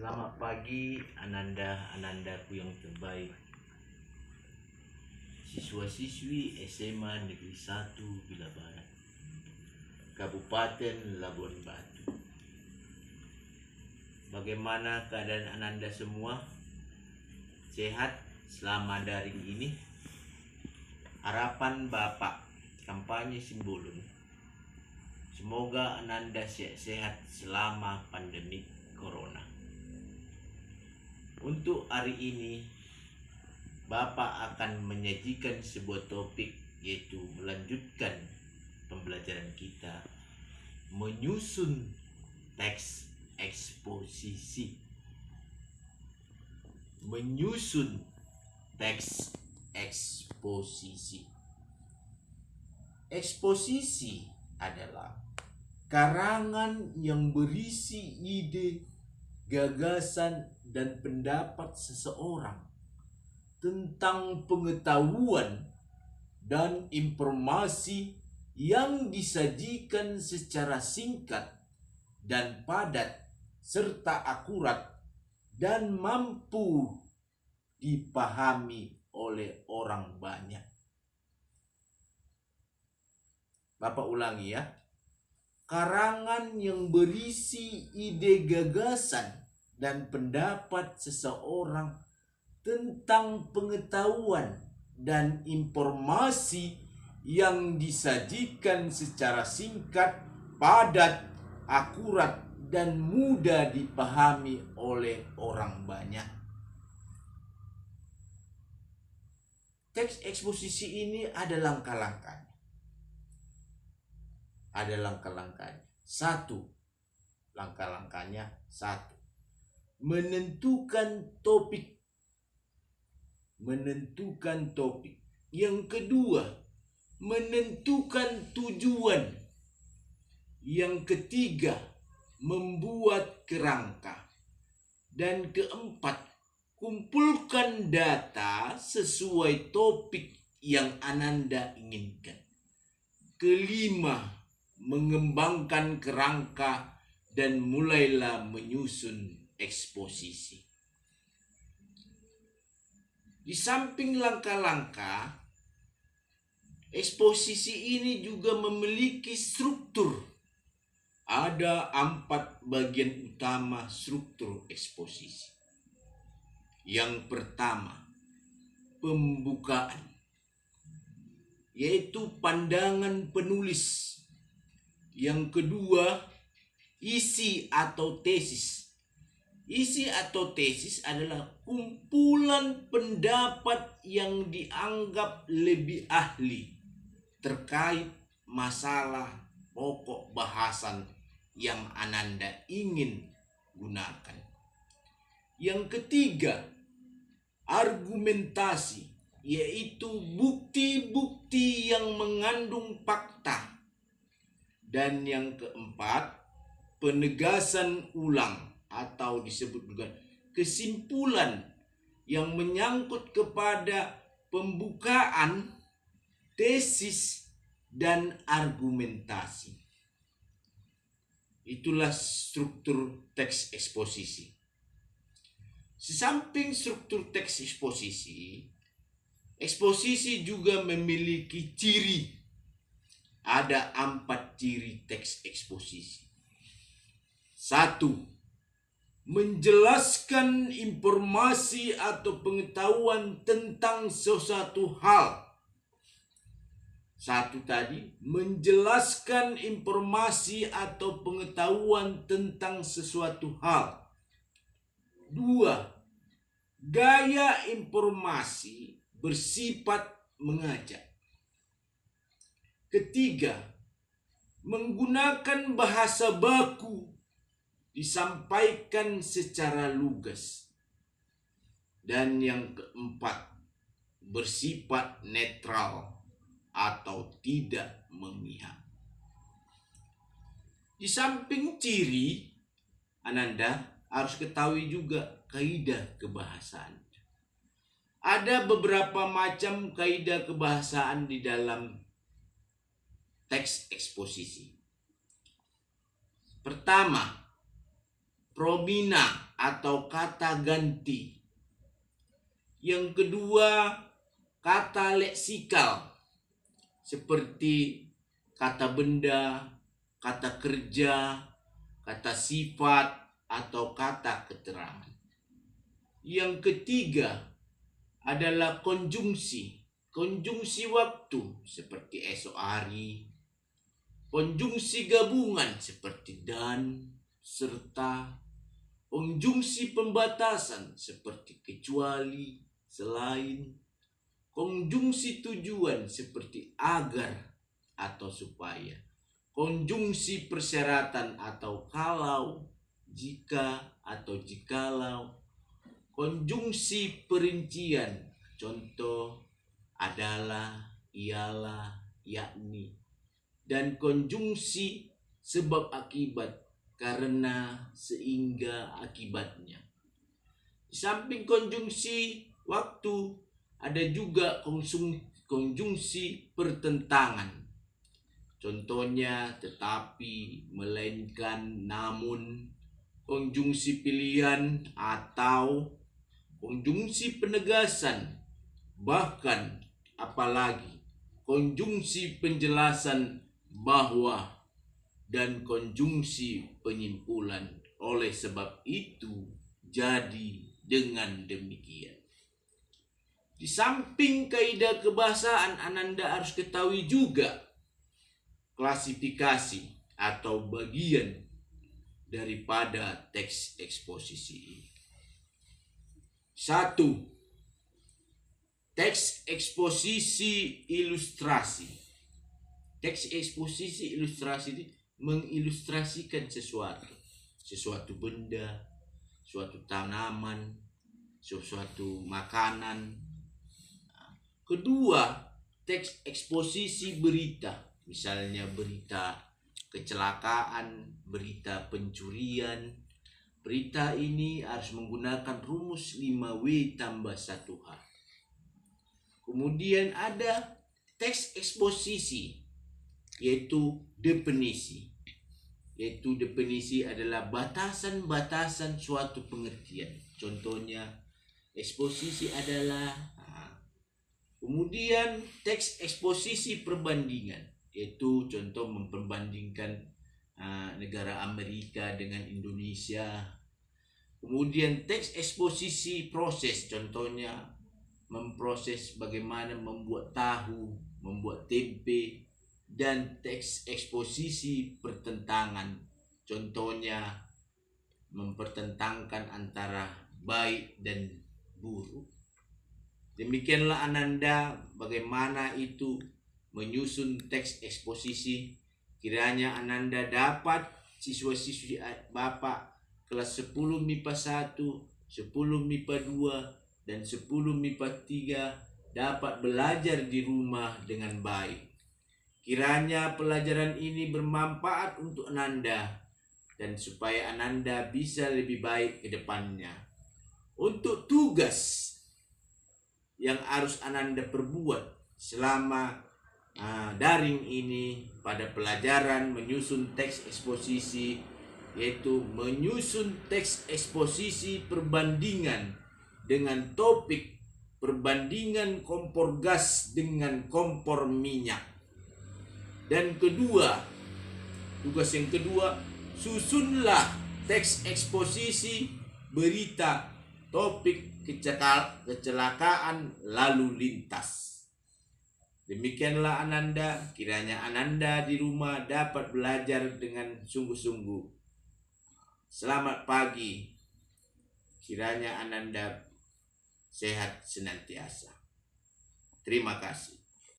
Selamat pagi Anandaku yang terbaik, siswa-siswi SMA Negeri 1 Bila Barat, Kabupaten Labuan Batu. Bagaimana keadaan Ananda semua? Sehat selama daring ini? Harapan Bapak kampanye Simbolon, semoga Ananda sehat selama pandemi Corona. Untuk hari ini, Bapak akan menyajikan sebuah topik, yaitu melanjutkan pembelajaran kita menyusun teks eksposisi. Menyusun teks eksposisi. Eksposisi adalah karangan yang berisi ide, gagasan, dan pendapat seseorang tentang pengetahuan dan informasi yang disajikan secara singkat dan padat serta akurat dan mampu dipahami oleh orang banyak. Bapak ulangi ya. Karangan yang berisi ide, gagasan, dan pendapat seseorang tentang pengetahuan dan informasi yang disajikan secara singkat, padat, akurat, dan mudah dipahami oleh orang banyak. Teks eksposisi ini ada langkah-langkahnya. Langkah-langkahnya. Satu, menentukan topik. Yang kedua, menentukan tujuan. Yang ketiga, membuat kerangka. Dan keempat, kumpulkan data sesuai topik yang Ananda inginkan. Kelima, mengembangkan kerangka dan mulailah menyusun eksposisi. Di samping langkah-langkah, eksposisi ini juga memiliki struktur. Ada 4 bagian utama struktur eksposisi. Yang pertama, pembukaan, yaitu pandangan penulis. Yang kedua, isi atau tesis. Isi atau tesis adalah kumpulan pendapat yang dianggap lebih ahli terkait masalah pokok bahasan yang Ananda ingin gunakan. Yang ketiga, argumentasi, yaitu bukti-bukti yang mengandung fakta. Dan yang keempat, penegasan ulang atau disebut juga kesimpulan yang menyangkut kepada pembukaan, tesis, dan argumentasi. Itulah struktur teks eksposisi. Sesamping struktur teks eksposisi, eksposisi juga memiliki ciri. Ada 4 ciri teks eksposisi. 1. Menjelaskan informasi atau pengetahuan tentang sesuatu hal. Menjelaskan informasi atau pengetahuan tentang sesuatu hal. 2. Gaya informasi bersifat mengajak. Ketiga, menggunakan bahasa baku, disampaikan secara lugas. Dan yang keempat, bersifat netral atau tidak memihak. Di samping ciri, Ananda harus ketahui juga kaidah kebahasaan. Ada beberapa macam kaidah kebahasaan di dalam teks eksposisi. Pertama, promina atau kata ganti. Yang kedua, kata leksikal seperti kata benda, kata kerja, kata sifat, atau kata keterangan. Yang ketiga adalah konjungsi. Konjungsi waktu seperti esok hari. Konjungsi gabungan seperti dan, serta. Konjungsi pembatasan seperti kecuali, selain. Konjungsi tujuan seperti agar atau supaya. Konjungsi persyaratan atau kalau, jika atau jikalau. Konjungsi perincian, contoh adalah, ialah, yakni. Dan konjungsi sebab akibat, karena, sehingga, akibatnya. Di samping konjungsi waktu, ada juga konjungsi pertentangan. Contohnya tetapi, melainkan, namun. Konjungsi pilihan atau. Konjungsi penegasan, bahkan, apalagi. Konjungsi penjelasan, bahwa. Dan konjungsi penyimpulan. Oleh sebab itu, jadi, dengan demikian. Di samping kaidah kebahasaan, Ananda harus ketahui juga klasifikasi atau bagian daripada teks eksposisi ini. 1. Teks eksposisi ilustrasi. Teks eksposisi ilustrasi ini mengilustrasikan sesuatu benda, suatu tanaman, sesuatu makanan. Kedua, teks eksposisi berita, misalnya berita kecelakaan, berita pencurian. Berita ini harus menggunakan rumus 5W tambah 1H. Kemudian ada teks eksposisi, yaitu definisi. Yaitu definisi adalah batasan-batasan suatu pengertian. Contohnya, eksposisi adalah. Kemudian teks eksposisi perbandingan, yaitu contoh memperbandingkan negara Amerika dengan Indonesia. Kemudian teks eksposisi proses, contohnya memproses bagaimana membuat tahu, membuat tempe. Dan teks eksposisi pertentangan, contohnya mempertentangkan antara baik dan buruk. Demikianlah Ananda bagaimana itu menyusun teks eksposisi. Kiranya Ananda dapat, siswa-siswi Bapak kelas 10 MIPA 1, 10 MIPA 2, dan 10 MIPA 3 dapat belajar di rumah dengan baik. Kiranya pelajaran ini bermanfaat untuk Ananda dan supaya Ananda bisa lebih baik ke depannya. Untuk tugas yang harus Ananda perbuat selama daring ini pada pelajaran menyusun teks eksposisi, yaitu menyusun teks eksposisi perbandingan dengan topik perbandingan kompor gas dengan kompor minyak. Dan kedua, tugas yang kedua, susunlah teks eksposisi berita topik kecelakaan lalu lintas. Demikianlah Ananda, kiranya Ananda di rumah dapat belajar dengan sungguh-sungguh. Selamat pagi, kiranya Ananda sehat senantiasa. Terima kasih.